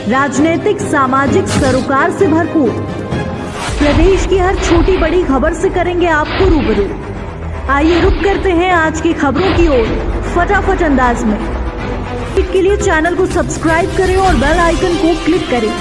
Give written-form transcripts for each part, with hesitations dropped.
राजनीतिक सामाजिक सरोकार से भरपूर। प्रदेश की हर छोटी बड़ी खबर से करेंगे आपको रूबरू। आइए रुक करते हैं आज की खबरों की ओर फटाफट अंदाज में। इसके लिए चैनल को सब्सक्राइब करें और बेल आइकन को क्लिक करें।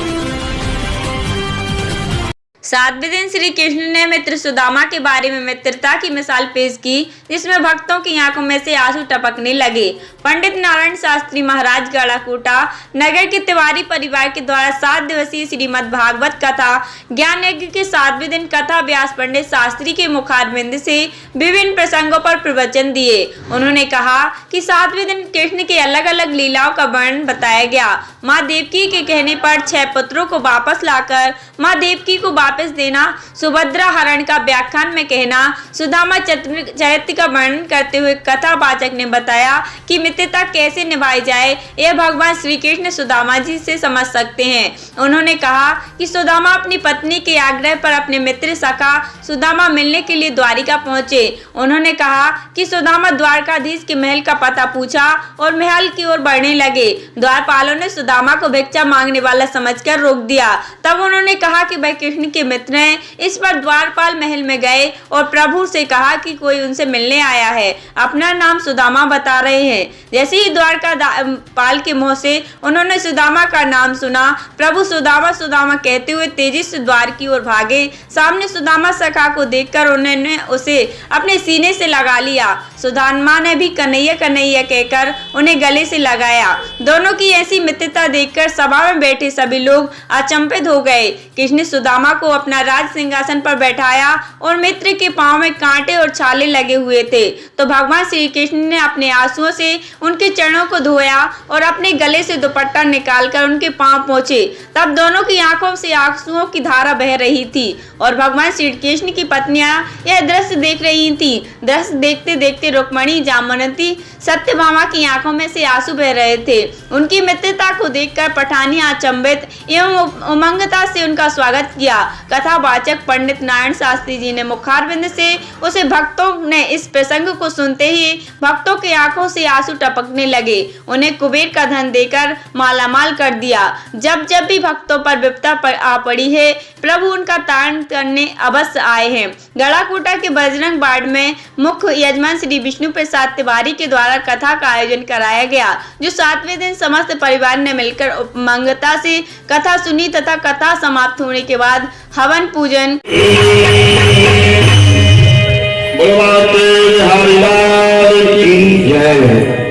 7वें दिन श्री कृष्ण ने मित्र सुदामा के बारे में मित्रता की मिसाल पेश की, जिसमें भक्तों की आंखों में से आंसू टपकने लगे। पंडित नारायण शास्त्री महाराज गढ़ाकोटा नगर के तिवारी परिवार के द्वारा 7 दिवसीय श्रीमद् भागवत कथा ज्ञान यज्ञ के 7वें दिन कथा व्यास पंडित शास्त्री के मुखारबिंद से विभिन्न प्रसंगों पर प्रवचन दिए। उन्होंने कहा कि 7वें दिन कृष्ण के अलग अलग लीलाओं का वर्णन बताया गया। माँ देवकी के कहने पर 6 पुत्रों को वापस लाकर माँ देवकी को वापस देना, सुभद्रा हरण का व्याख्यान में कहना, सुदामा चरित्र का वर्णन करते हुए कथावाचक ने बताया कि मित्रता कैसे निभाई जाए, यह भगवान श्री कृष्ण सुदामा जी से समझ सकते हैं। उन्होंने कहा कि सुदामा अपनी पत्नी के आग्रह पर अपने मित्र सखा सुदामा मिलने के लिए द्वारिका पहुंचे। उन्होंने कहा कि सुदामा द्वारकाधीश के महल का पता पूछा और महल की ओर बढ़ने लगे। द्वारपालों ने सुदामा को भिक्षा मांगने वाला समझकर रोक दिया। तब उन्होंने कहा कि वह कृष्ण के मित्र हैं। इस पर द्वारपाल महल में गए और प्रभु से कहा कि कोई उनसे मिलने आया है, अपना नाम सुदामा बता रहे हैं। जैसे ही द्वारपाल के मुंह से उन्होंने सुदामा का नाम सुना, प्रभु सुदामा सुदामा कहते हुए तेजी से द्वार की ओर भागे। सामने सुदामा सखा को देखकर उन्होंने उसे अपने सीने से लगा लिया। सुदामा ने भी कन्हैया कन्हैया कहकर उन्हें गले से लगाया। दोनों की ऐसी मित्रता देखकर सभा में बैठे सभी लोग अचंभित हो गए। कृष्ण सुदामा को अपना राज सिंहासन पर बैठाया और मित्र के पांव में कांटे और छाले लगे हुए थे। तो भगवान श्री कृष्ण ने अपने आंसुओं से उनके चरणों को धोया और अपने गले से दुपट्टा निकालकर उनके पांव पोंछे। तब दोनों की आंखों से आंसुओं की धारा बह रही थी और भगवान श्री कृष्ण की पत्नियां यह दृश्य देख रही थी। दृश्य देखते देखते रुक्मणी, जामवंती, सत्यभामा की आंखों में से आंसू बह रहे थे। उनकी मित्रता को देखकर पठानियां अचंभित एवं उमंगता से उनका स्वागत किया। कथावाचक पंडित नारायण शास्त्री जी ने मुखारबिंद से उसे भक्तों ने इस प्रसंग को सुनते ही भक्तों की आंखों से आंसू टपकने लगे। उन्हें कुबेर का धन देकर मालामाल कर दिया। जब जब भी भक्तों पर विपदा आ पड़ी है, प्रभु उनका तारण करने अवश्य आए हैं। गढ़ाकोटा के बजरंग बाड़ में मुख्य यजमान श्री विष्णु प्रसाद तिवारी के द्वारा कथा का आयोजन कराया गया, जो 7वें दिन समस्त परिवार ने मिलकर उमंगता से कथा सुनी तथा कथा समाप्त होने के बाद हवन पूजन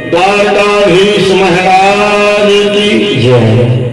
द्वारकाधीश महाराज की जय।